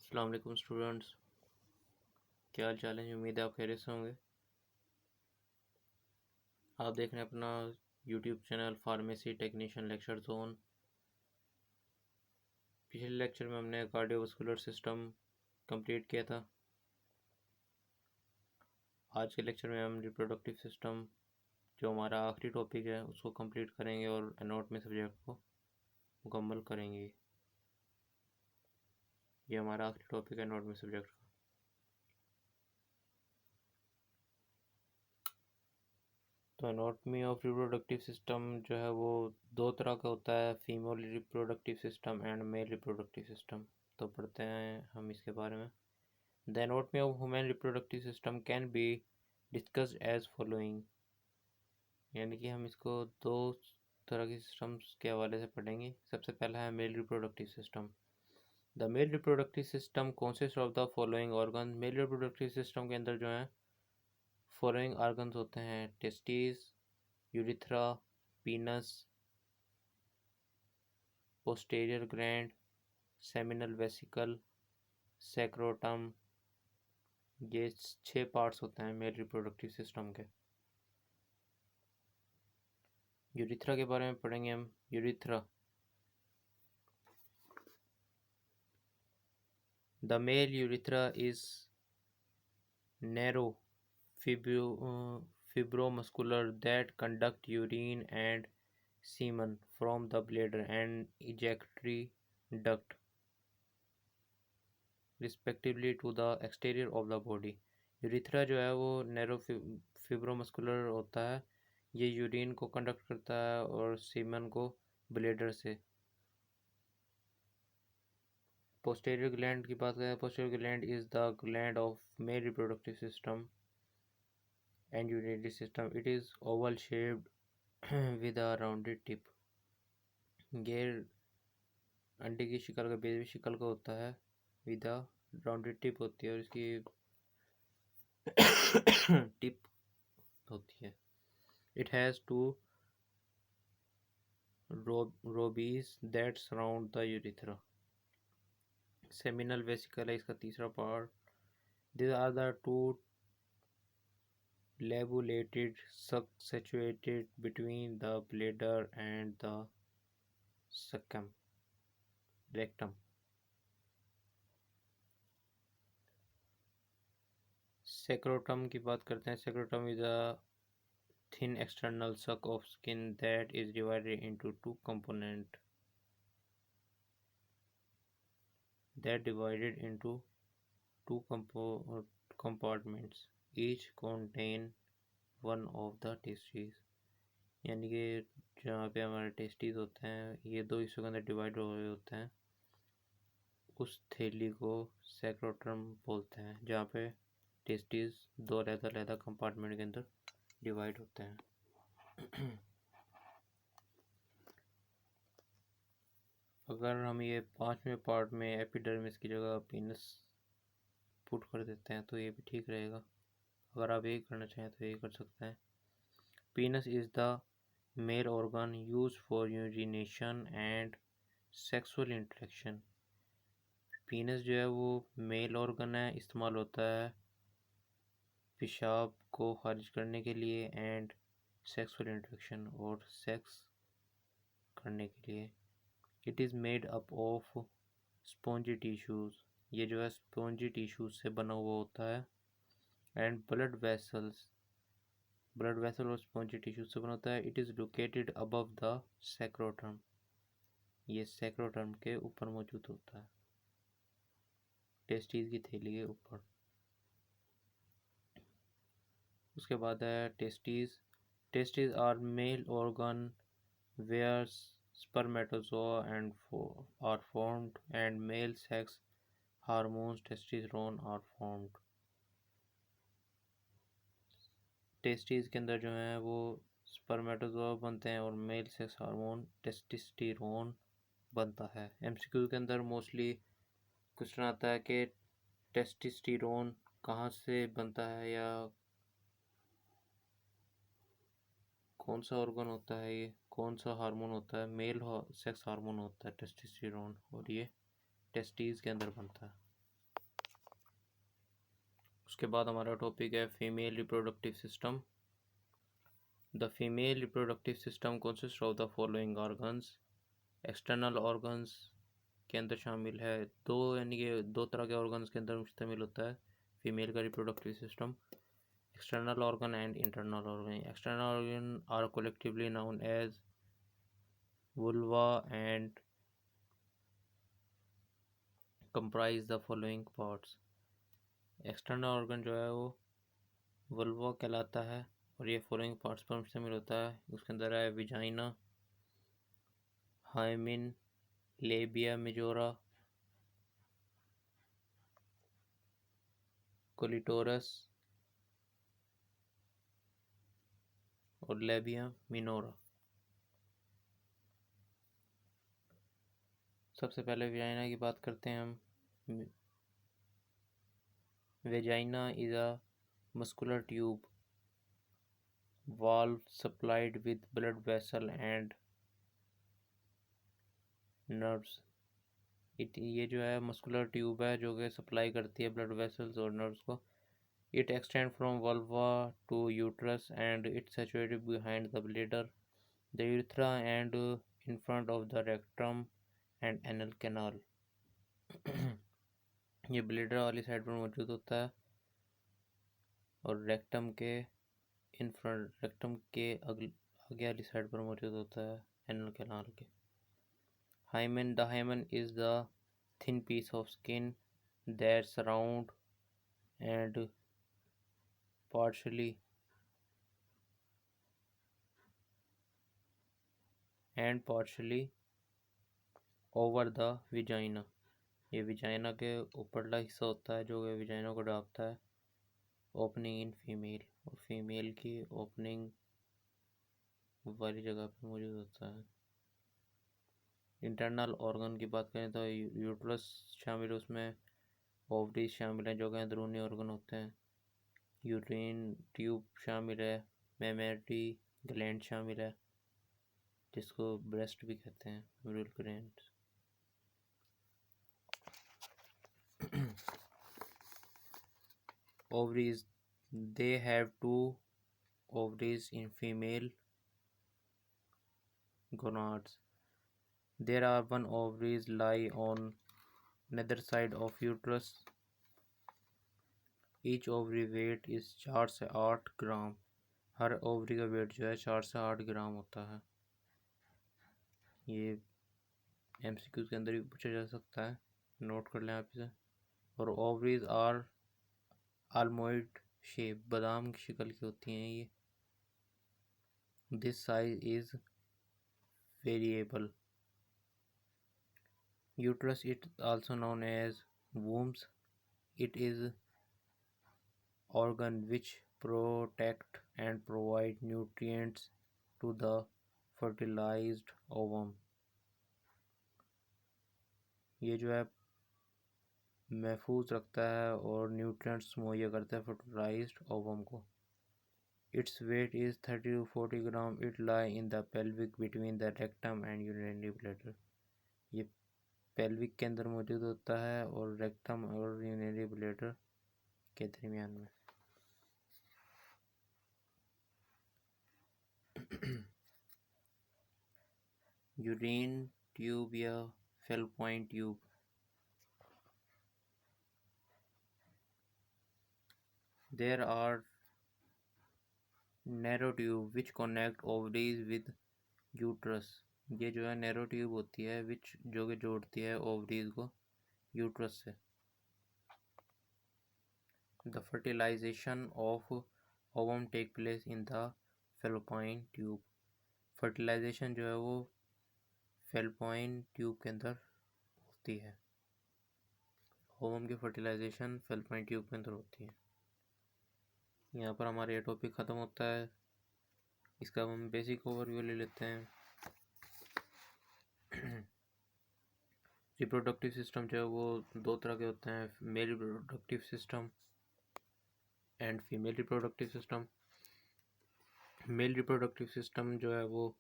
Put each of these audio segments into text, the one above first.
अस्सलाम वालेकुम स्टूडेंट्स, क्या हाल चाल है। उम्मीद है आप खैरियत से होंगे। आप देख रहे हैं अपना YouTube channel pharmacy technician lecture zone. पिछले लेक्चर में हमने कार्डियोवास्कुलर सिस्टम कंप्लीट किया था। आज के लेक्चर में हम रिप्रोडक्टिव सिस्टम, जो हमारा आखिरी टॉपिक है, उसको कंप्लीट करेंगे और एनाटॉमी सब्जेक्ट को मुकम्मल करेंगे। ये हमारा आखिरी टॉपिक है एनाटॉमी सब्जेक्ट का। तो एनाटॉमी ऑफ रिप्रोडक्टिव सिस्टम जो है वो दो तरह का होता है, female reproductive system and male reproductive system. तो पढ़ते हैं हम इसके बारे में। The anatomy of human reproductive system can be discussed as following, यानी कि हम इसको दो तरह के सिस्टम्स के हवाले से पढ़ेंगे। सबसे पहला है male reproductive system. The male reproductive system consist of the following organ. Male reproductive system के अंदर जो है फॉलोइंग ऑर्गन्स होते हैं: testis, urethra, penis, posterior gland, seminal vesicle, scrotum. ये 6 पार्ट्स होते हैं मेल रिप्रोडक्टिव सिस्टम के। यूरिथ्रा के बारे में पढ़ेंगे हम। Urethra, the male urethra is narrow fibromuscular that conduct urine and semen from the bladder and ejectory duct respectively to the exterior of the body। Urethra जो है वो नैरो फिब्रोमस्कुलर होता है। ये यूरिन को कंडक्ट करता है और सीमन को ब्लेडर से। पोस्टीरियर ग्लैंड की बात करें, posterior gland is the gland of male reproductive system and urinary system. It is oval shaped with a rounded tip। ये अंडे की शिकल का, बेबी शिकल का होता है, विद अ राउंडेड टिप होती है और इसकी टिप होती है। It has two lobes that surround the urethra. Seminal vesicle है इसका तीसरा part. This are the two lobulated sac situated between the bladder and the rectum। Scrotum की बात करते हैं। Scrotum is a thin external sac of skin that is divided into two components compartments, each contain one of the testes। यानी कि जहाँ पे हमारे testes होते हैं, ये दो हिस्सों के अंदर डिवाइड हो रहे होते हैं। उस थैली को सेक्रोटम बोलते हैं, जहाँ पे टेस्टीज दो अलग-अलग कंपार्टमेंट के अंदर डिवाइड होते हैं। अगर हम ये 5वें पार्ट में एपिडर्मिस की जगह पीनस पुट कर देते हैं तो ये भी ठीक रहेगा। अगर आप यही करना चाहें तो यही कर सकते हैं। Penis is the male organ use for urination and sexual interaction. Penis जो है वो मेल ऑर्गन है, इस्तेमाल होता है पेशाब को खारिज करने के लिए एंड सेक्सुअल इंटरेक्शन, और सेक्स करने के लिए। It is made up of spongy tissues. ये जो है स्पॉन्जी टिश्यूज से बना हुआ होता है। एंड ब्लड वेसल और स्पॉन्जी टिश्यूज से बना होता है। It is located above the scrotum. ये सेक्रोटम के ऊपर मौजूद होता है, टेस्टीज की थैली के ऊपर। उसके बाद है testes. Testes are male organ where spermatozoa are formed and male sex hormones testosterone are formed। Testes के अंदर जो है वो स्पर्मेटोजोआ बनते हैं और मेल सेक्स हार्मोन टेस्टोस्टेरोन बनता है। एमसीक्यू के अंदर मोस्टली क्वेश्चन आता है कि टेस्टोस्टेरोन कहाँ से बनता है या कौन सा ऑर्गन होता है, ये कौन सा हार्मोन होता है। मेल सेक्स हार्मोन होता है टेस्टोस्टेरोन, और ये टेस्टीज के अंदर बनता है। उसके बाद हमारा टॉपिक है female reproductive system. The female reproductive system consist of the following organs. External organs के अंदर शामिल है यानी कि दो तरह के ऑर्गन्स के अंदर मुश्तमिल होता है फीमेल का reproductive system, external organ and internal organ. External organ are collectively known as vulva and comprise the following parts. External organ जो है वो वुल्वा कहलाता है और ये फॉलोइंग पार्ट्स पर मुश्तमिल होता है। उसके अंदर है विजाइना, हाइमिन, लेबिया मेजोरा, कोलिटोरस और लेबिया मिनोरा। सबसे पहले वेजाइना की बात करते हैं हम। Vagina is a muscular tube valve supplied with blood vessel and nerves। ये जो है मस्कुलर ट्यूब है जो कि सप्लाई करती है ब्लड वेसल्स और नर्व्स को। It extends from vulva to uterus and it's situated behind the bladder, the urethra and in front of the rectum and anal canal। ये ब्लेडर वाली साइड पर मौजूद होता है और रेक्टम के आगे वाली साइड पर मौजूद होता है एनल कैनाल के। Hymen, the hymen is the thin piece of skin that surround and partially over the vagina। ये विजाइना के ऊपरला हिस्सा होता है जो विजाइना को ढांकता है। ओपनिंग इन फीमेल, और फीमेल की ओपनिंग वाली जगह पर मौजूद होता है। इंटरनल ऑर्गन की बात करें तो यूट्रस शामिल है, उसमें ओवरीज शामिल हैं जो कि अंदरूनी ऑर्गन होते हैं। यूरिन ट्यूब शामिल है, मेमेरी ग्लैंड शामिल है जिसको ब्रेस्ट भी कहते हैं, urinary gland. Ovaries, they have two ovaries in female gonads। There are one ovaries lie on neither side of uterus। Each ovary weight is 4 से 8 ग्राम। हर ओवरी का वेट जो है 4 से 8 ग्राम होता है। ये MCQ के अंदर भी पूछा जा सकता है, नोट कर लें आप इसे। और ओवरीज आर आलमोइड शेप, बादाम की शक्ल की होती हैं ये। This size is variable. Uterus it also known as wombs. It is organ which protect and provide nutrients to the fertilized ovum। ये जो है महफूज रखता है और न्यूट्रिएंट्स मुहैया करता है फर्टिलाइज्ड ओवम को। Its weight is 30 to 40 gram. It lie in the pelvic between the rectum and urinary bladder। ये पेल्विक के अंदर मौजूद होता है और रेक्टम और यूरिनरी ब्लैडर के दरमियान में। यूरिन ट्यूब या fallopian tube. There are narrow tube which connect ovaries with uterus। ये जो है नैरो ट्यूब होती है विच जो कि जोड़ती है ओवरीज को यूट्रस से। The fertilization of ovum take place in the fallopian tube। Fertilization जो है वो फेलोपियन ट्यूब के अंदर होती है। ओवम की फर्टिलाइजेशन फेलोपियन ट्यूब के अंदर होती है। यहाँ पर हमारा ये टॉपिक ख़त्म होता है। इसका हम बेसिक ओवरव्यू ले लेते हैं। रिप्रोडक्टिव सिस्टम जो है वो दो तरह के होते हैं, male reproductive system and female reproductive system. Mail reproductive system जो है वो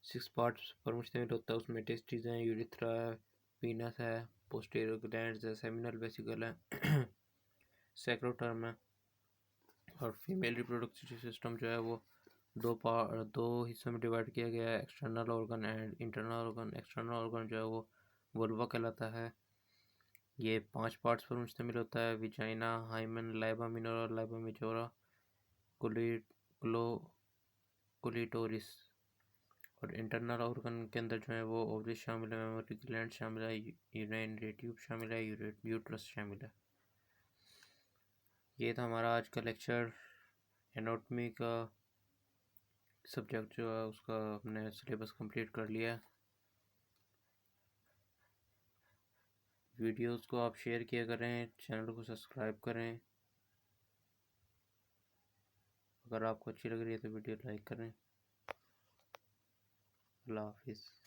6 पार्ट्स पर मुश्तमिल होता है। उसमें टेस्टिस हैं, यूरिथ्रा है, पीनस है, पोस्टीरियर ग्लैंड्स है, सेमिनल वेसिकल है, सेक्रोटर्म है। और फीमेल रिप्रोडक्टिव सिस्टम जो है वो दो हिस्सों में डिवाइड किया गया है, external organ and internal organ. External organ जो है वो वल्वा कहलाता है। ये 5 पार्ट्स पर मुश्तमिल होता है: vagina, hymen, labia minora, labia majora, clitoris. और इंटरनल ऑर्गन के अंदर जो है वो ओवरीज शामिल है, मेमोरी ग्लैंड शामिल है, यूरिनरी ट्यूब शामिल है, यूट्रस शामिल है। ये था हमारा आज का लेक्चर। एनाटॉमी का सब्जेक्ट जो है उसका हमने सिलेबस कंप्लीट कर लिया है। वीडियोस को आप शेयर किया करें, चैनल को सब्सक्राइब करें। अगर आपको अच्छी लग रही है तो वीडियो लाइक करें। अल्लाह हाफिज़।